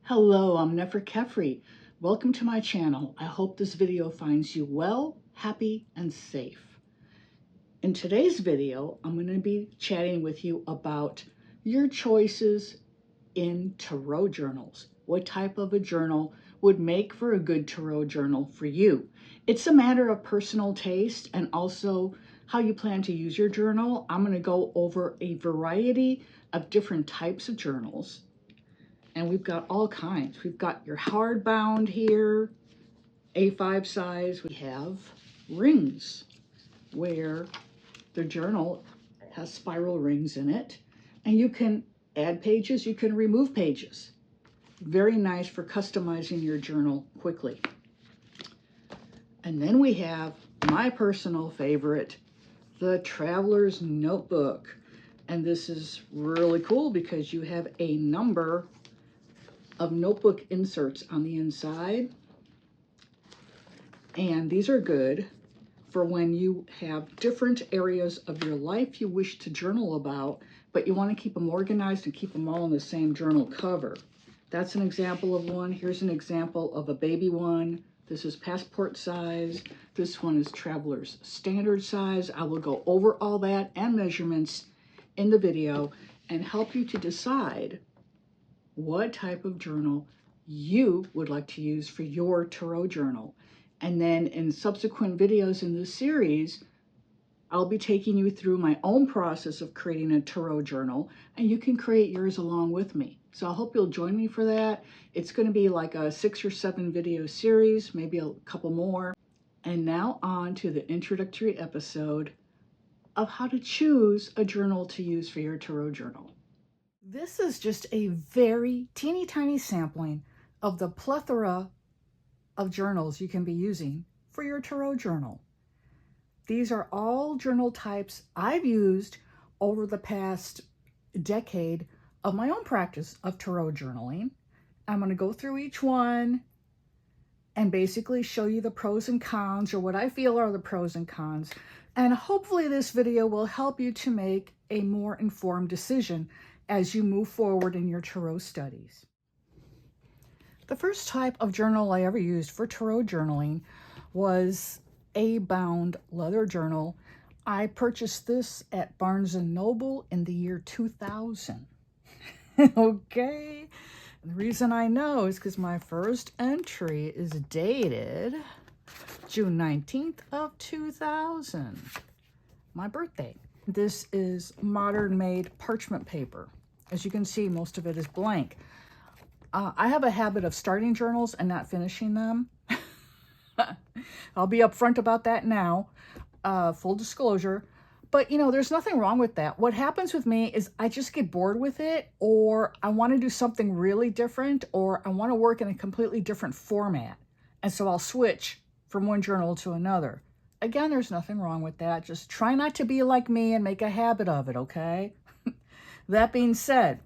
Hello, I'm 𝗣𝗽𝗏𝗂𝗃. Welcome to my channel. I hope this video finds you well, happy, and safe. In today's video, I'm going to be chatting with you about your choices in tarot journals. What type of a journal would make for a good tarot journal for you? It's a matter of personal taste and also how you plan to use your journal. I'm going to go over a variety of different types of journals. And we've got all kinds. We've got your hardbound here, A5 size. We have rings, where the journal has spiral rings in it. And you can add pages, you can remove pages. Very nice for customizing your journal quickly. And then we have my personal favorite, the Traveler's Notebook. And this is really cool because you have a number of notebook inserts on the inside, and these are good for when you have different areas of your life you wish to journal about, but you want to keep them organized and keep them all in the same journal cover. That's an example of one. Here's an example of a baby one. This is passport size. This one is traveler's standard size. I will go over all that and measurements in the video and help you to decide what type of journal you would like to use for your tarot journal. And then in subsequent videos in this series, I'll be taking you through my own process of creating a tarot journal, and you can create yours along with me. So I hope you'll join me for that. It's going to be like a 6 or 7 video series, maybe a couple more. And now on to the introductory episode of how to choose a journal to use for your tarot journal. This is just a very teeny tiny sampling of the plethora of journals you can be using for your tarot journal. These are all journal types I've used over the past decade of my own practice of tarot journaling. I'm going to go through each one and basically show you the pros and cons, or what I feel are the pros and cons. And hopefully this video will help you to make a more informed decision as you move forward in your tarot studies. The first type of journal I ever used for tarot journaling was a bound leather journal. I purchased this at Barnes & Noble in the year 2000. Okay, the reason I know is because my first entry is dated June 19th of 2000, my birthday. This is modern made parchment paper. As you can see, most of it is blank. I have a habit of starting journals and not finishing them. I'll be upfront about that now, full disclosure. But, you know, there's nothing wrong with that. What happens with me is I just get bored with it, or I want to do something really different, or I want to work in a completely different format. And so I'll switch from one journal to another. Again, there's nothing wrong with that. Just try not to be like me and make a habit of it, okay? That being said,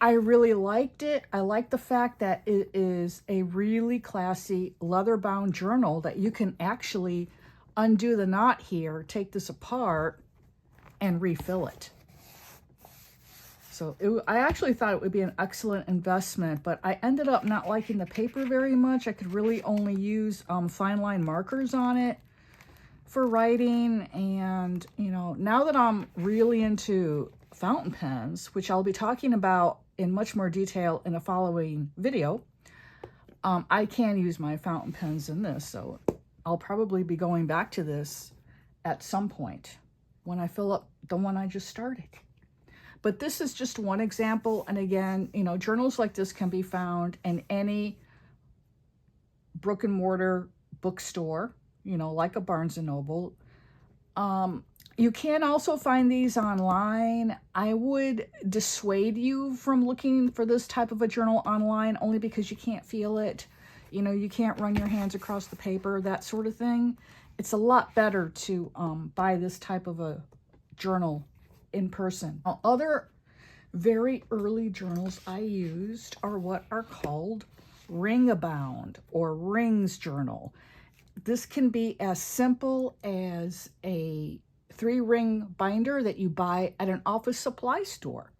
I really liked it. I like the fact that it is a really classy leather-bound journal that you can actually undo the knot here, take this apart, and refill it. So I actually thought it would be an excellent investment, but I ended up not liking the paper very much. I could really only use fine line markers on it for writing. And, you know, now that I'm really into fountain pens, which I'll be talking about in much more detail in a following video, I can use my fountain pens in this, so I'll probably be going back to this at some point when I fill up the one I just started. But this is just one example, and again, you know, journals like this can be found in any brick and mortar bookstore, you know, like a Barnes & Noble. You can also find these online. I would dissuade you from looking for this type of a journal online, only because you can't feel it. You know, you can't run your hands across the paper, that sort of thing. It's a lot better to buy this type of a journal in person. Now, other very early journals I used are what are called ring-bound or rings journal. This can be as simple as a 3-ring binder that you buy at an office supply store.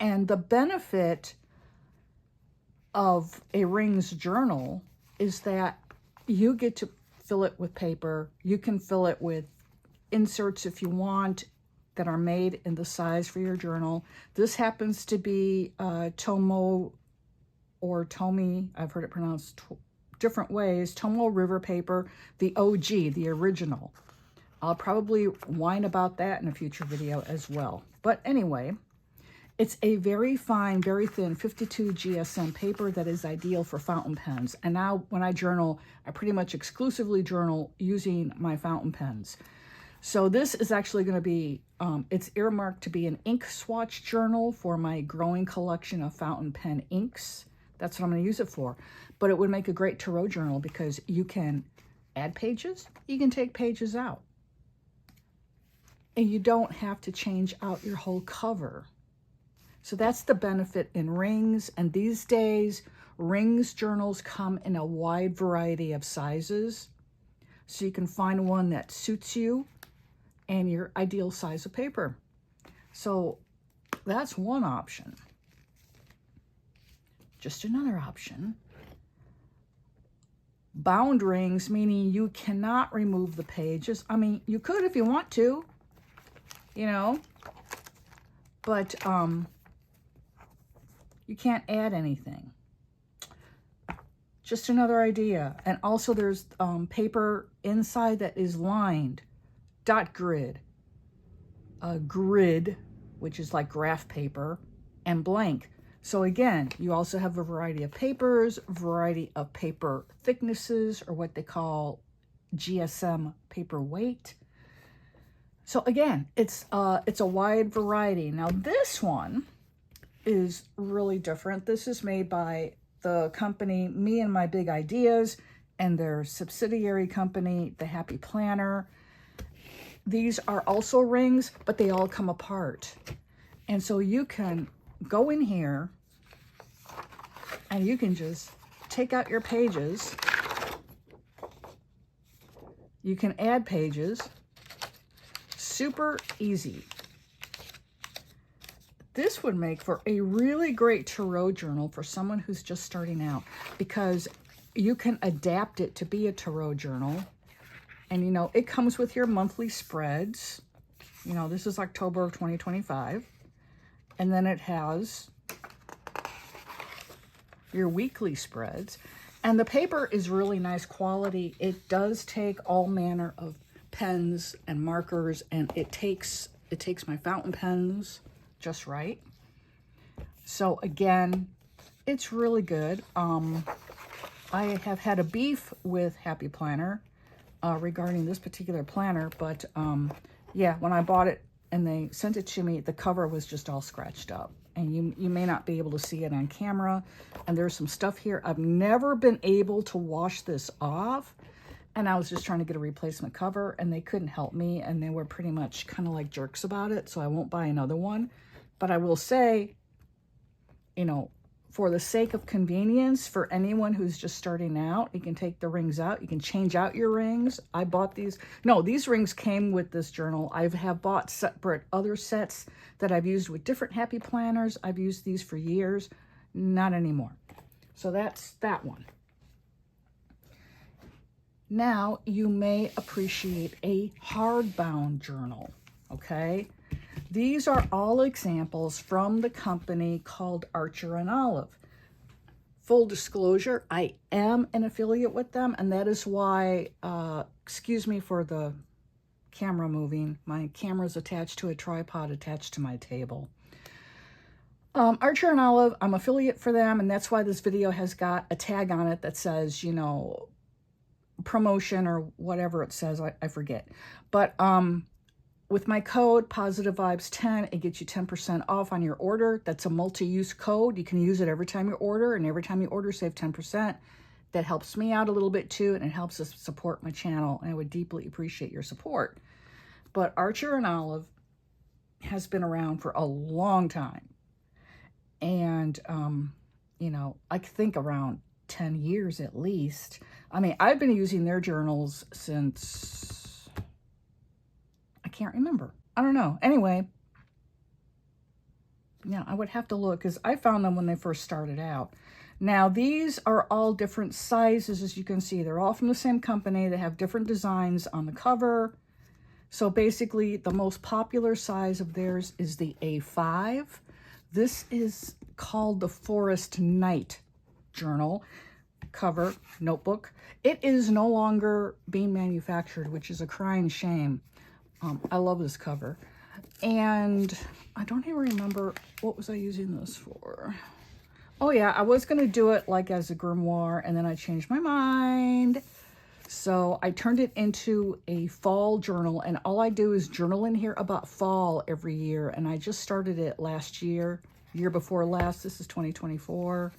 And the benefit of a rings journal is that you get to fill it with paper. You can fill it with inserts if you want that are made in the size for your journal. This happens to be Tomo or Tomi, I've heard it pronounced different ways, Tomo River paper, the OG, the original. I'll probably whine about that in a future video as well. But anyway, it's a very fine, very thin 52 GSM paper that is ideal for fountain pens. And now when I journal, I pretty much exclusively journal using my fountain pens. So this is actually going to be, it's earmarked to be an ink swatch journal for my growing collection of fountain pen inks. That's what I'm going to use it for. But it would make a great tarot journal because you can add pages, you can take pages out. And you don't have to change out your whole cover. So that's the benefit in rings. And these days, rings journals come in a wide variety of sizes. So you can find one that suits you and your ideal size of paper. So that's one option. Just another option. Bound rings, meaning you cannot remove the pages. I mean, you could if you want to, you know, but you can't add anything. Just another idea. And also there's paper inside that is lined, dot grid, grid, which is like graph paper, and blank. So again, you also have a variety of papers, variety of paper thicknesses, or what they call GSM paper weight. So again, it's a wide variety. Now this one is really different. This is made by the company Me and My Big Ideas and their subsidiary company, the Happy Planner. These are also rings, but they all come apart. And so you can go in here and you can just take out your pages. You can add pages. Super easy. This would make for a really great tarot journal for someone who's just starting out, because you can adapt it to be a tarot journal. And, you know, it comes with your monthly spreads. You know, this is October of 2025. And then it has your weekly spreads. And the paper is really nice quality. It does take all manner of pens and markers, and it takes my fountain pens just right. So again, it's really good. I have had a beef with Happy Planner regarding this particular planner, but yeah, when I bought it and they sent it to me, the cover was just all scratched up, and you may not be able to see it on camera. And there's some stuff here. I've never been able to wash this off, and I was just trying to get a replacement cover, and they couldn't help me, and they were pretty much kind of like jerks about it, so I won't buy another one. But I will say, you know, for the sake of convenience, for anyone who's just starting out, you can take the rings out. You can change out your rings. I bought these. No, these rings came with this journal. I have bought separate other sets that I've used with different Happy Planners. I've used these for years. Not anymore. So that's that one. Now, you may appreciate a hardbound journal, okay? These are all examples from the company called Archer and Olive. Full disclosure, I am an affiliate with them, and that is why, excuse me for the camera moving, my camera is attached to a tripod attached to my table. Archer and Olive, I'm affiliate for them, and that's why this video has got a tag on it that says, you know, promotion or whatever it says, I forget. But with my code POSITIVEVIBES10, it gets you 10% off on your order. That's a multi-use code. You can use it every time you order, and every time you order, save 10%. That helps me out a little bit too, and it helps us support my channel, and I would deeply appreciate your support. But Archer and Olive has been around for a long time, and you know, I think around 10 years at least. I mean, I've been using their journals since, I can't remember. I don't know. Anyway, yeah, I would have to look, because I found them when they first started out. Now, these are all different sizes, as you can see. They're all from the same company. They have different designs on the cover. So basically, the most popular size of theirs is the A5. This is called the Forest Night Journal cover notebook. It is no longer being manufactured, which is a crying shame. I love this cover. And I don't even remember, what was I using this for? Oh yeah, I was going to do it like as a grimoire, and then I changed my mind. So I turned it into a fall journal, and all I do is journal in here about fall every year. And I just started it last year, year before last. This is 2024.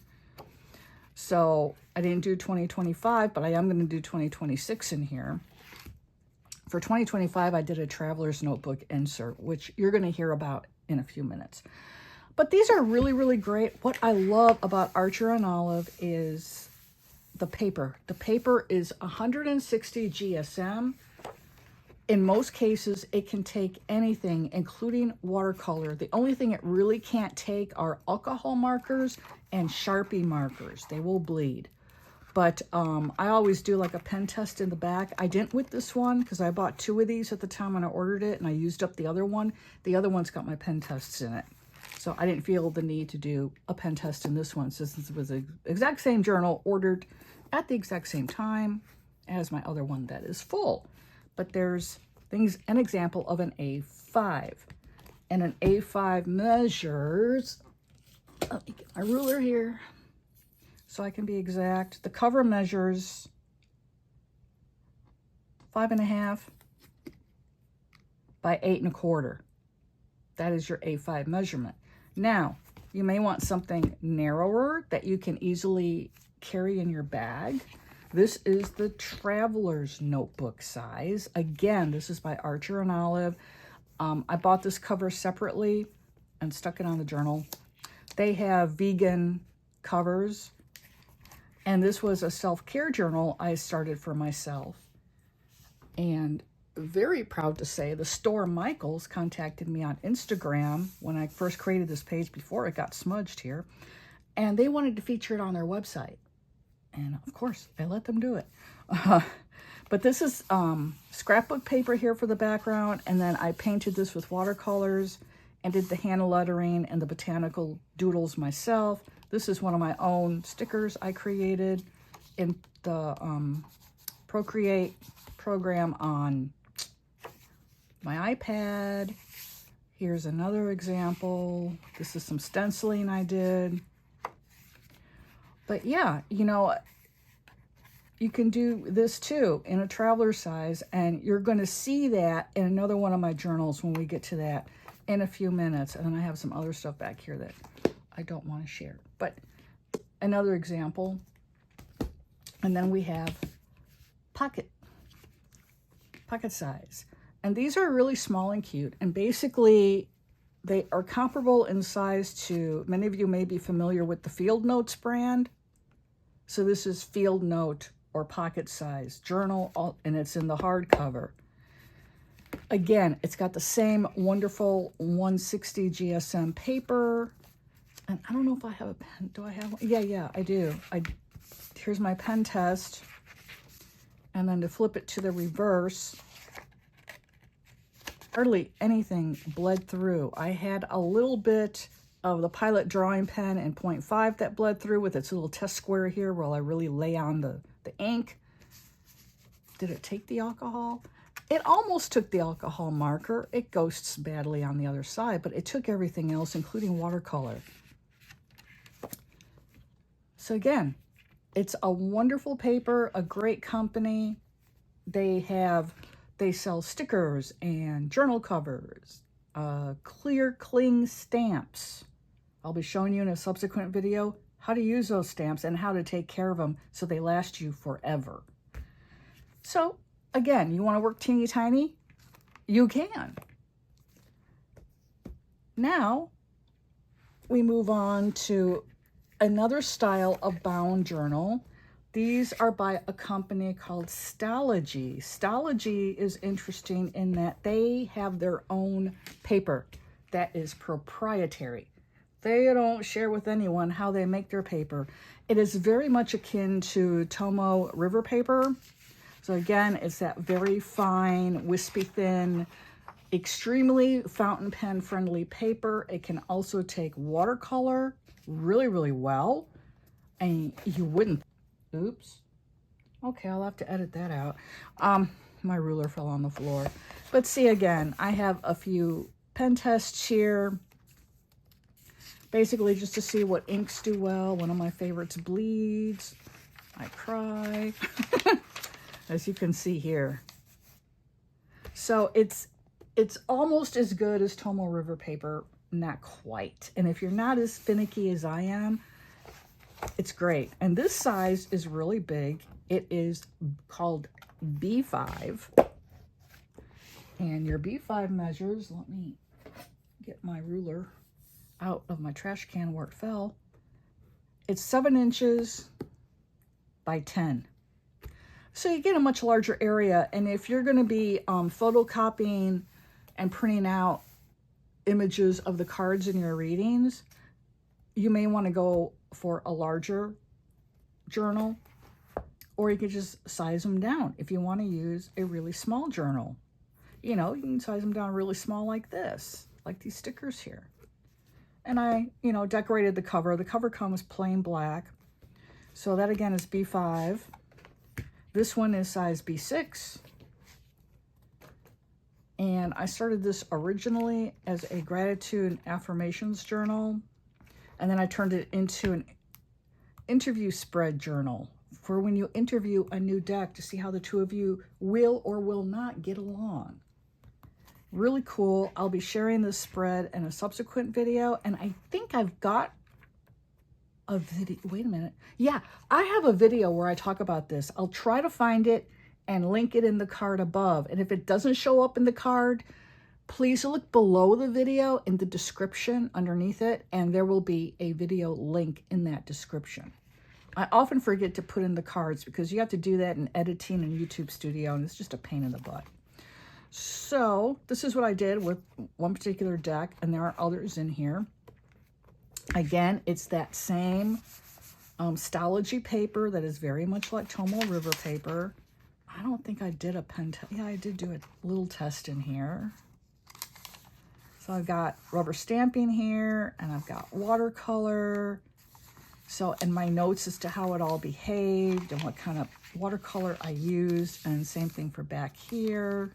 So I didn't do 2025, but I am going to do 2026 in here. For 2025, I did a traveler's notebook insert, which you're going to hear about in a few minutes. But these are really, really great. What I love about Archer and Olive is the paper. The paper is 160 GSM. In most cases, it can take anything, including watercolor. The only thing it really can't take are alcohol markers and Sharpie markers. They will bleed. But I always do like a pen test in the back. I didn't with this one because I bought 2 of these at the time when I ordered it, and I used up the other one. The other one's got my pen tests in it. So I didn't feel the need to do a pen test in this one, since this was the exact same journal ordered at the exact same time as my other one that is full. But there's an example of an A5. And an A5 measures, let me get my ruler here so I can be exact. The cover measures 5.5 by 8.25. That is your A5 measurement. Now, you may want something narrower that you can easily carry in your bag. This is the traveler's notebook size. Again, this is by Archer and Olive. I bought this cover separately and stuck it on the journal. They have vegan covers, and this was a self-care journal I started for myself. And very proud to say the store Michaels contacted me on Instagram when I first created this page before it got smudged here, and they wanted to feature it on their website. And of course, I let them do it. But this is scrapbook paper here for the background, and then I painted this with watercolors and did the hand lettering and the botanical doodles myself. This is one of my own stickers I created in the Procreate program on my iPad. Here's another example. This is some stenciling I did. But yeah, you know, you can do this too in a traveler size, and you're going to see that in another one of my journals when we get to that in a few minutes. And then I have some other stuff back here that I don't want to share. But another example. And then we have pocket size. And these are really small and cute. And basically, they are comparable in size to, many of you may be familiar with the Field Notes brand. So this is Field Note or pocket size journal, and it's in the hardcover. Again, it's got the same wonderful 160 GSM paper. And I don't know if I have a pen. Do I have one? Yeah, I do. Here's my pen test. And then to flip it to the reverse, hardly anything bled through. I had a little bit of the Pilot drawing pen in 0.5 that bled through with its little test square here while I really lay on the ink. Did it take the alcohol? It almost took the alcohol marker. It ghosts badly on the other side, but it took everything else, including watercolor. So again, it's a wonderful paper, a great company. They sell stickers and journal covers, clear cling stamps. I'll be showing you in a subsequent video how to use those stamps and how to take care of them so they last you forever. So again, you want to work teeny tiny? You can. Now we move on to another style of bound journal. These are by a company called Stalogy. Stalogy is interesting in that they have their own paper that is proprietary. They don't share with anyone how they make their paper. It is very much akin to Tomo river paper. So again, it's that very fine, wispy thin, extremely fountain pen friendly paper. It can also take watercolor really, really well. And you wouldn't, oops. Okay, I'll have to edit that out. My ruler fell on the floor. But see, again, I have a few pen tests here. Basically, just to see what inks do well. One of my favorites bleeds. I cry. As you can see here. So it's almost as good as Tomo River paper, not quite. And if you're not as finicky as I am, it's great. And this size is really big. It is called B5. And your B5 measures, let me get my ruler out of my trash can where it fell. It's 7 inches by 10. So you get a much larger area. And if you're going to be photocopying and printing out images of the cards in your readings, you may want to go for a larger journal, or you could just size them down if you want to use a really small journal. You know, you can size them down really small like this, like these stickers here. And I, you know, decorated the cover. The cover comes plain black. So that again is B5. This one is size B6. And I started this originally as a gratitude and affirmations journal. And then I turned it into an interview spread journal for when you interview a new deck to see how the two of you will or will not get along. Really cool. I'll be sharing this spread in a subsequent video. And I think I've got a video. Wait a minute. Yeah, I have a video where I talk about this. I'll try to find it and link it in the card above. And if it doesn't show up in the card, please look below the video in the description underneath it, and there will be a video link in that description. I often forget to put in the cards because you have to do that in editing and YouTube Studio, and it's just a pain in the butt. So this is what I did with one particular deck, and there are others in here. Again, it's that same Stalogy paper that is very much like Tomo River paper. I don't think I did a pen test. Yeah, I did do a little test in here. So I've got rubber stamping here, and I've got watercolor. So, and my notes as to how it all behaved and what kind of watercolor I used, and same thing for back here.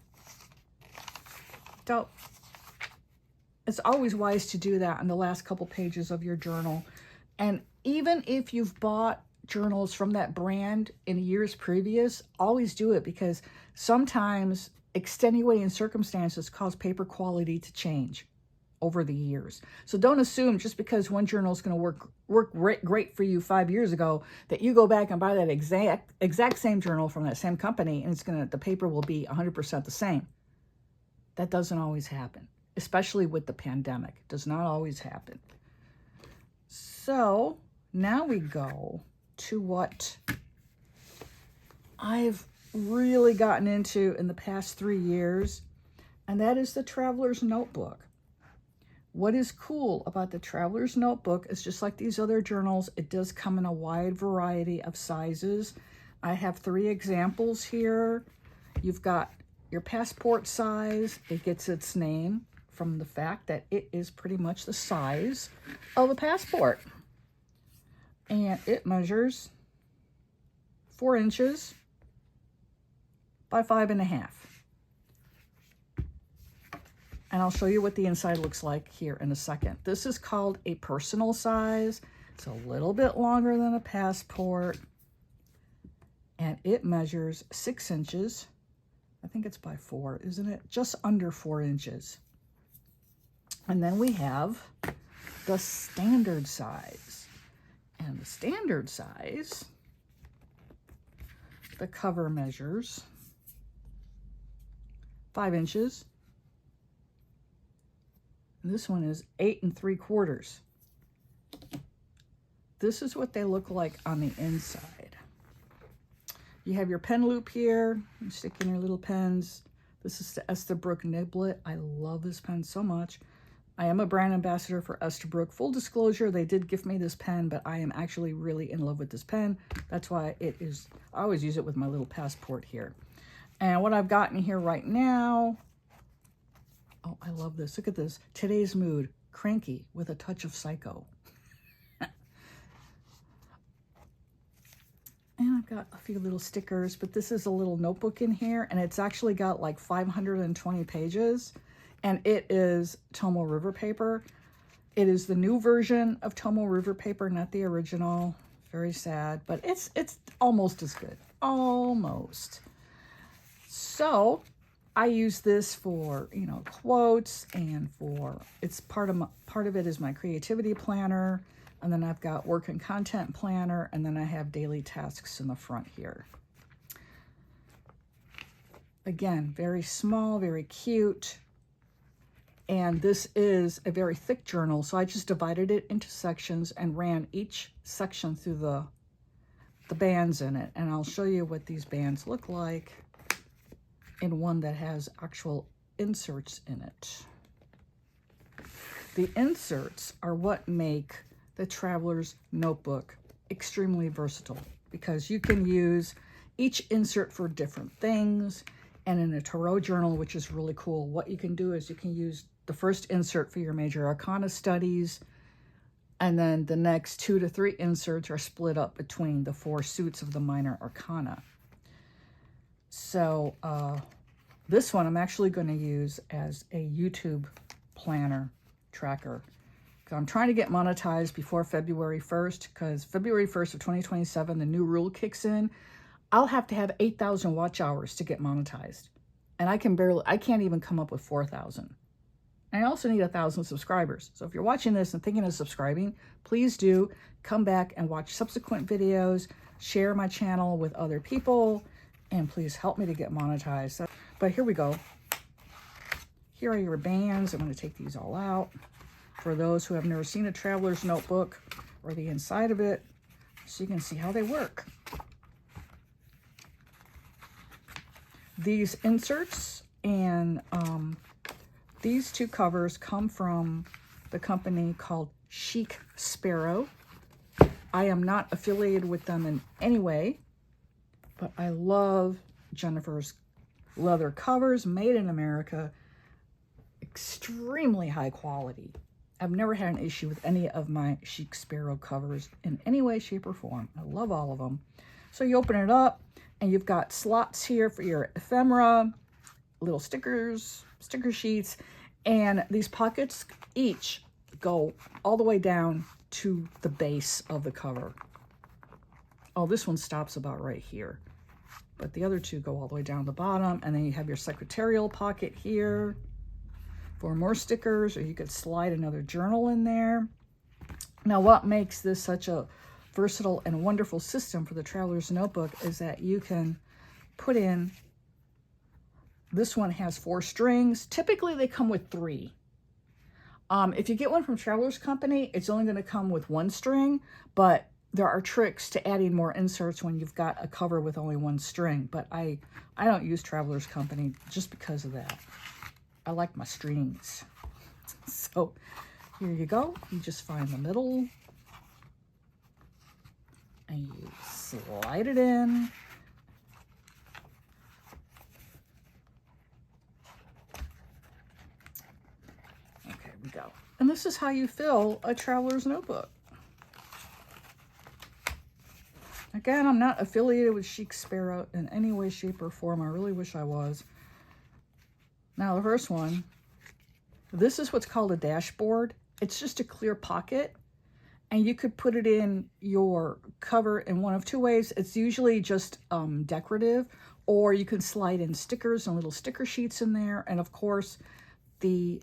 So it's always wise to do that in the last couple pages of your journal. And even if you've bought journals from that brand in years previous, always do it, because sometimes extenuating circumstances cause paper quality to change over the years. So don't assume just because one journal is going to work great for you 5 years ago that you go back and buy that exact same journal from that same company and the paper will be 100% the same. That doesn't always happen, especially with the pandemic. It does not always happen. So now we go to what I've really gotten into in the past 3 years, and that is the Traveler's Notebook. What is cool about the Traveler's Notebook is, just like these other journals, it does come in a wide variety of sizes. I have 3 examples here. You've got your passport size. It gets its name from the fact that it is pretty much the size of a passport. And it measures 4 inches by 5.5. And I'll show you what the inside looks like here in a second. This is called a personal size. It's a little bit longer than a passport. And it measures 6 inches. I think it's by 4, isn't it? Just under 4 inches. And then we have the standard size. And the standard size, the cover measures 5 inches. And this one is 8 3/4. This is what they look like on the inside. You have your pen loop here. You stick in your little pens. This is the 𝗘𝗹𝗶𝗃𝗃𝗏. I love this pen so much. I am a brand ambassador for Esterbrook. Full disclosure, they did gift me this pen, but I am actually really in love with this pen. That's why it is, I always use it with my little passport here. And what I've got in here right now, oh, I love this. Look at this. Today's mood, cranky with a touch of psycho. And I've got a few little stickers, but this is a little notebook in here, and it's actually got like 520 pages, and it is Tomoe River paper. It is the new version of Tomoe River paper, not the original. Very sad, but it's almost as good. Almost. So I use this for, you know, quotes, and for, it's part of it is my creativity planner. And then I've got work and content planner, and then I have daily tasks in the front here. Again, very small, very cute. And this is a very thick journal, so I just divided it into sections and ran each section through the bands in it. And I'll show you what these bands look like in one that has actual inserts in it. The inserts are what make the Traveler's Notebook extremely versatile, because you can use each insert for different things. And in a tarot journal, which is really cool, what you can do is you can use the first insert for your major arcana studies, and then the next 2 to 3 inserts are split up between the 4 suits of the minor arcana. So this one I'm actually going to use as a YouTube planner tracker. I'm trying to get monetized before February 1st, because February 1st of 2027, the new rule kicks in. I'll have to have 8,000 watch hours to get monetized. And I can't even come up with 4,000. And I also need 1,000 subscribers. So if you're watching this and thinking of subscribing, please do come back and watch subsequent videos, share my channel with other people, and please help me to get monetized. But here we go. Here are your bands. I'm going to take these all out. For those who have never seen a Traveler's Notebook or the inside of it, so you can see how they work. These inserts and these 2 covers come from the company called Chic Sparrow. I am not affiliated with them in any way, but I love Jennifer's leather covers, made in America, extremely high quality. I've never had an issue with any of my Chic Sparrow covers in any way, shape, or form. I love all of them. So you open it up, and you've got slots here for your ephemera, little stickers, sticker sheets, and these pockets each go all the way down to the base of the cover. Oh, this one stops about right here, but the other 2 go all the way down the bottom, and then you have your secretarial pocket here for more stickers, or you could slide another journal in there. Now, what makes this such a versatile and wonderful system for the Traveler's Notebook is that you can put in, this one has 4 strings. Typically, they come with 3. If you get one from Traveler's Company, it's only going to come with 1 string, but there are tricks to adding more inserts when you've got a cover with only 1 string. But I don't use Traveler's Company just because of that. I like my strings. So here you go. You just find the middle and you slide it in. Okay, we go. And this is how you fill a Traveler's Notebook. Again, I'm not affiliated with Chic Sparrow in any way, shape, or form. I really wish I was. Now, the first one, this is what's called a dashboard. It's just a clear pocket, and you could put it in your cover in one of 2 ways. It's usually just decorative, or you can slide in stickers and little sticker sheets in there. And of course, the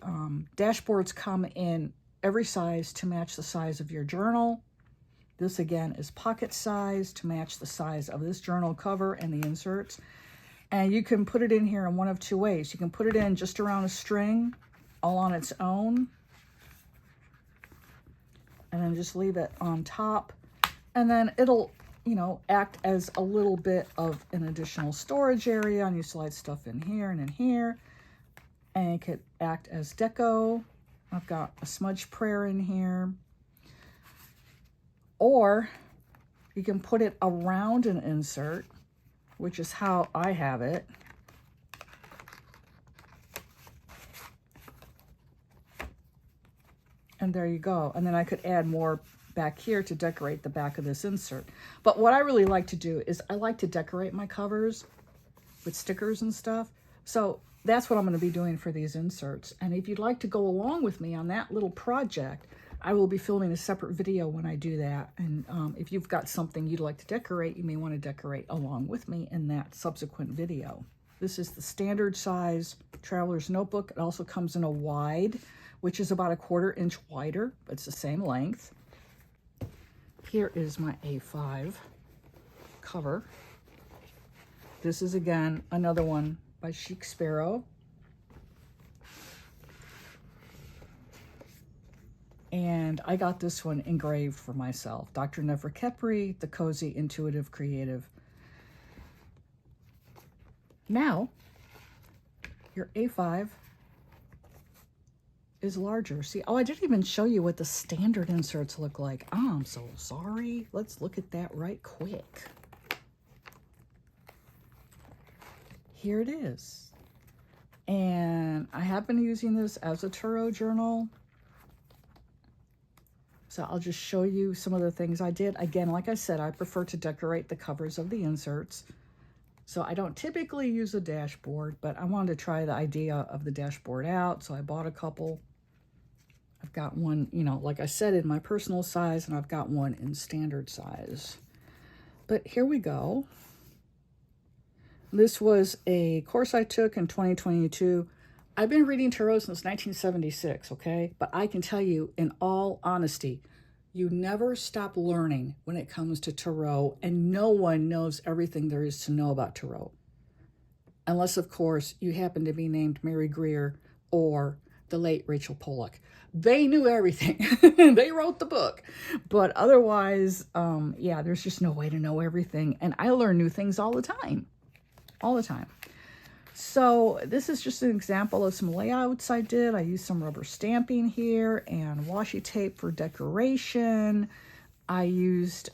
dashboards come in every size to match the size of your journal. This again is pocket size to match the size of this journal cover and the inserts. And you can put it in here in one of 2 ways. You can put it in just around a string, all on its own, and then just leave it on top. And then it'll, you know, act as a little bit of an additional storage area, and you slide stuff in here and in here. And it could act as deco. I've got a smudge prayer in here. Or you can put it around an insert, which is how I have it. And there you go. And then I could add more back here to decorate the back of this insert. But what I really like to do is I like to decorate my covers with stickers and stuff. So that's what I'm going to be doing for these inserts. And if you'd like to go along with me on that little project, I will be filming a separate video when I do that. And if you've got something you'd like to decorate, you may want to decorate along with me in that subsequent video. This is the standard size traveler's notebook. It also comes in a wide, which is about 1/4 inch wider, but it's the same length. Here is my A5 cover. This is, again, another one by Chic Sparrow. And I got this one engraved for myself. Dr. 𝗍𝗑𝗏, the Cozy Intuitive Creative. Now, your A5 is larger. See, oh, I didn't even show you what the standard inserts look like. Oh, I'm so sorry. Let's look at that right quick. Here it is. And I have been using this as a tarot journal. So I'll just show you some of the things I did. Again, like I said, I prefer to decorate the covers of the inserts. So I don't typically use a dashboard, but I wanted to try the idea of the dashboard out. So I bought a couple. I've got one, you know, like I said, in my personal size, and I've got one in standard size. But here we go. This was a course I took in 2022. I've been reading tarot since 1976, okay? But I can tell you, in all honesty, you never stop learning when it comes to tarot, and no one knows everything there is to know about tarot. Unless, of course, you happen to be named Mary Greer or the late Rachel Pollack. They knew everything. They wrote the book. But otherwise, yeah, there's just no way to know everything. And I learn new things all the time. All the time. So this is just an example of some layouts I did. I used some rubber stamping here and washi tape for decoration. I used,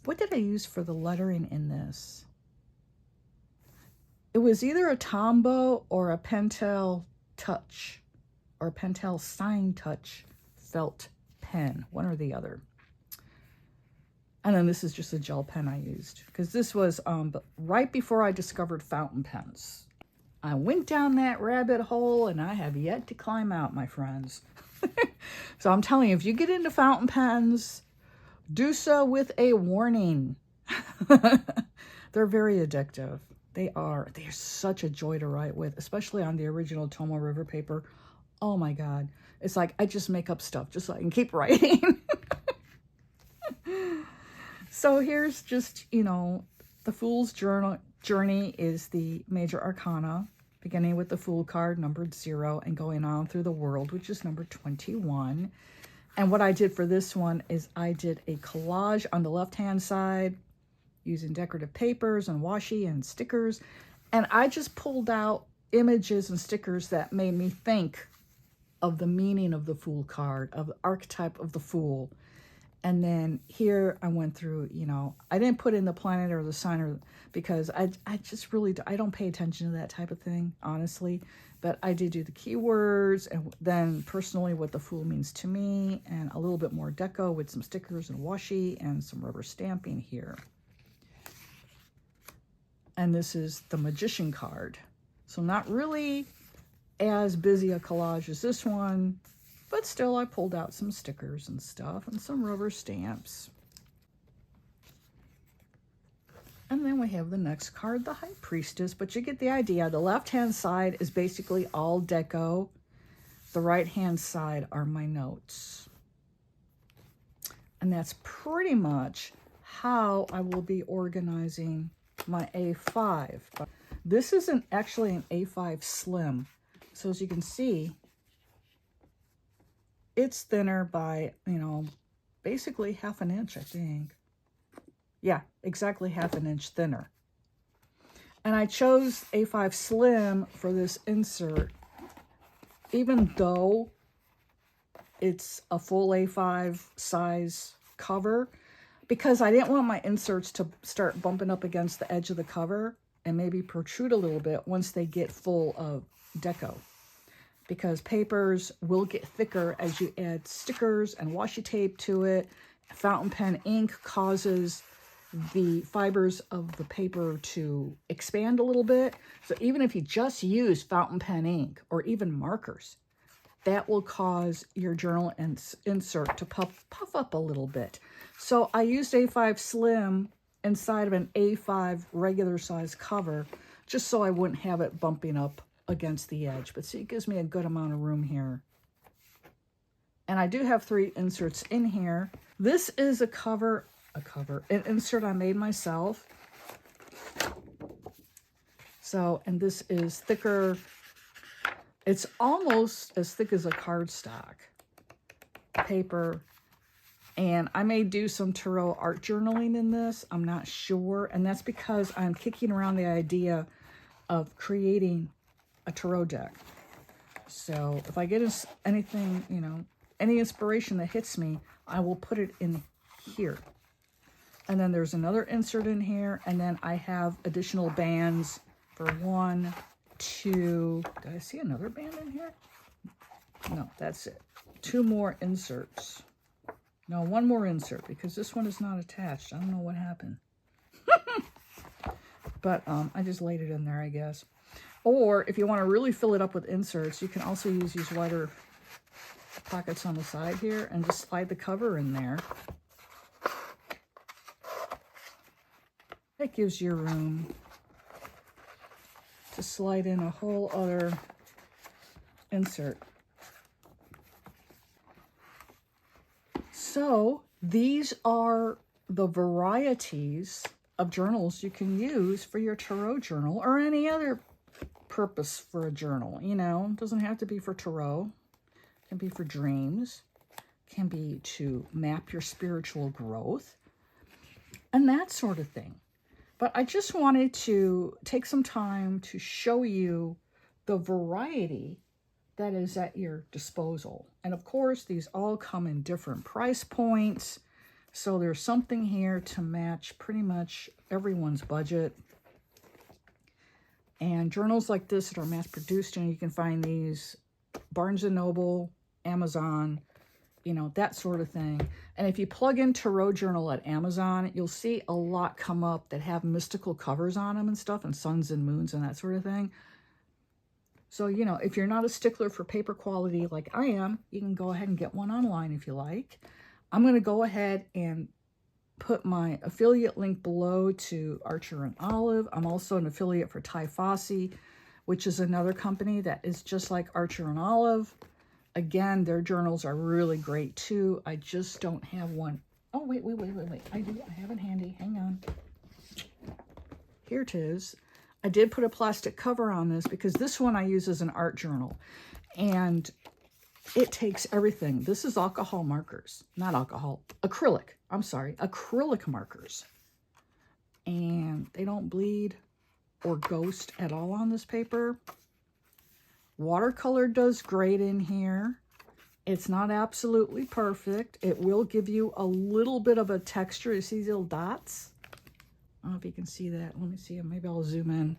what did I use for the lettering in this? It was either a Tombow or a Pentel Touch, or a Pentel Sign Touch felt pen, one or the other. And then this is just a gel pen I used, because this was right before I discovered fountain pens. I went down that rabbit hole, and I have yet to climb out, my friends. So I'm telling you, if you get into fountain pens, do so with a warning. They're very addictive. They're such a joy to write with, especially on the original Tomo River paper. Oh my God. It's like I just make up stuff just so I can keep writing. So here's just, you know, the Fool's Journey is the major arcana, beginning with the Fool card, numbered 0, and going on through the world, which is number 21. And what I did for this one is I did a collage on the left-hand side using decorative papers and washi and stickers. And I just pulled out images and stickers that made me think of the meaning of the Fool card, of the archetype of the Fool. And then here I went through, you know, I didn't put in the planet or the sign because I just really, I don't pay attention to that type of thing, honestly. But I did do the keywords and then personally what the Fool means to me, and a little bit more deco with some stickers and washi and some rubber stamping here. And this is the Magician card. So not really as busy a collage as this one, but still I pulled out some stickers and stuff and some rubber stamps. And then we have the next card, the High Priestess, but you get the idea. The left-hand side is basically all deco. The right-hand side are my notes. And that's pretty much how I will be organizing my A5. This isn't actually an A5 Slim. So as you can see, it's thinner by, you know, basically ½ an inch, I think. Yeah, exactly ½ an inch thinner. And I chose A5 Slim for this insert, even though it's a full A5 size cover because I didn't want my inserts to start bumping up against the edge of the cover and maybe protrude a little bit once they get full of deco. Because papers will get thicker as you add stickers and washi tape to it. Fountain pen ink causes the fibers of the paper to expand a little bit. So even if you just use fountain pen ink or even markers, that will cause your journal insert to puff up a little bit. So I used A5 Slim inside of an A5 regular size cover just so I wouldn't have it bumping up against the edge. But see, it gives me a good amount of room here. And I do have 3 inserts in here. This is an insert I made myself. So, and this is thicker. It's almost as thick as a cardstock paper. And I may do some tarot art journaling in this. I'm not sure. And that's because I'm kicking around the idea of creating a tarot deck. So if I get anything, you know, any inspiration that hits me, I will put it in here. And then there's another insert in here. And then I have additional bands for 1, 2. Did I see another band in here? No, that's it. 2 more inserts. No, 1 more insert because this one is not attached. I don't know what happened. But I just laid it in there, I guess. Or if you want to really fill it up with inserts, you can also use these wider pockets on the side here and just slide the cover in there. That gives you room to slide in a whole other insert. So these are the varieties of journals you can use for your tarot journal or any other purpose for a journal. You know, it doesn't have to be for tarot. It can be for dreams. It can be to map your spiritual growth and that sort of thing. But I just wanted to take some time to show you the variety that is at your disposal. And of course, these all come in different price points. So there's something here to match pretty much everyone's budget. And journals like this that are mass produced, and you can find these Barnes & Noble, Amazon, you know, that sort of thing. And if you plug in Tarot Journal at Amazon, you'll see a lot come up that have mystical covers on them and stuff, and suns and moons and that sort of thing. So, you know, if you're not a stickler for paper quality like I am, you can go ahead and get one online if you like. I'm going to go ahead and put my affiliate link below to Archer and Olive. I'm also an affiliate for Tiefossi, which is another company that is just like Archer and Olive. Again, their journals are really great too. I just don't have one. Oh, wait. I do. I have it handy. Hang on. Here it is. I did put a plastic cover on this because this one I use as an art journal. And it takes everything. This is alcohol markers. Not alcohol. Acrylic. I'm sorry. Acrylic markers. And they don't bleed or ghost at all on this paper. Watercolor does great in here. It's not absolutely perfect. It will give you a little bit of a texture. You see these little dots? I don't know if you can see that. Let me see. Maybe I'll zoom in.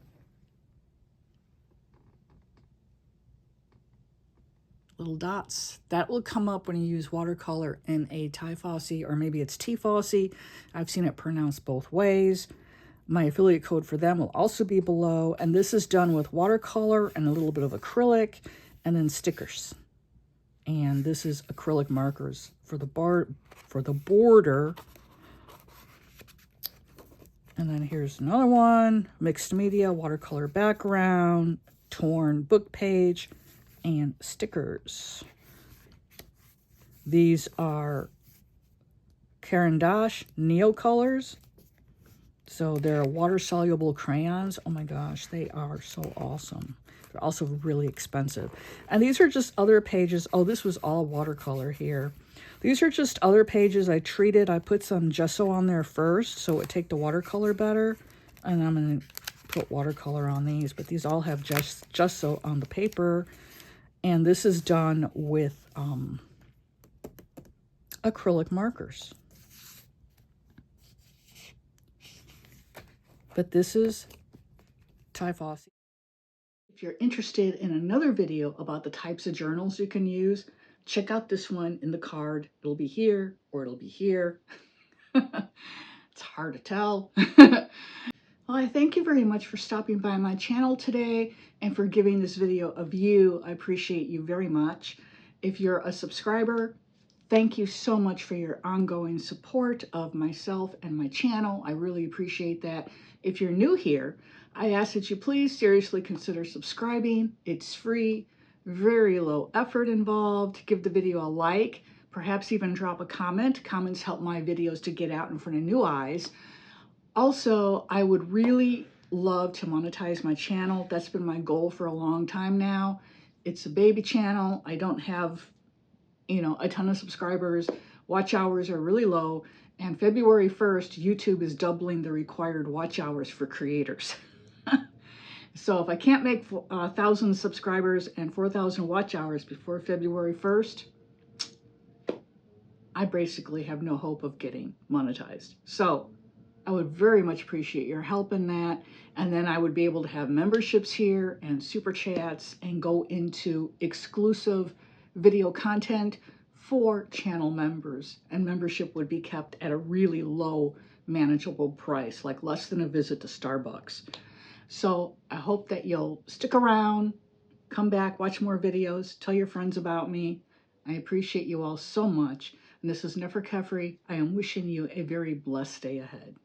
Little dots. That will come up when you use watercolor in a Tiefossi, or maybe it's Tiefossi. I've seen it pronounced both ways. My affiliate code for them will also be below. And this is done with watercolor and a little bit of acrylic and then stickers. And this is acrylic markers for the border. And then here's another one, mixed media, watercolor background, torn book page, and stickers. These are Caran d'Ache Neo colors. So they're water-soluble crayons. Oh my gosh, they are so awesome. They're also really expensive. And these are just other pages. Oh, this was all watercolor here. These are just other pages I treated. I put some gesso on there first so it would take the watercolor better. And I'm going to put watercolor on these. But these all have gesso on the paper. And this is done with acrylic markers. But this is Tiefossi. If you're interested in another video about the types of journals you can use, check out this one in the card. It'll be here or it'll be here. It's hard to tell. Well, I thank you very much for stopping by my channel today and for giving this video a view. I appreciate you very much. If you're a subscriber, thank you so much for your ongoing support of myself and my channel. I really appreciate that. If you're new here, I ask that you please seriously consider subscribing. It's free, very low effort involved. Give the video a like, perhaps even drop a comment. Comments help my videos to get out in front of new eyes. Also, I would really love to monetize my channel. That's been my goal for a long time now. It's a baby channel. I don't have, a ton of subscribers. Watch hours are really low. And February 1st, YouTube is doubling the required watch hours for creators. So if I can't make 1,000 subscribers and 4,000 watch hours before February 1st, I basically have no hope of getting monetized. So I would very much appreciate your help in that. And then I would be able to have memberships here and super chats and go into exclusive video content for channel members. And membership would be kept at a really low, manageable price, like less than a visit to Starbucks. So I hope that you'll stick around, come back, watch more videos, tell your friends about me. I appreciate you all so much. And this is 𝗍𝗫𝗄𝐻𝐹𝐹. I am wishing you a very blessed day ahead.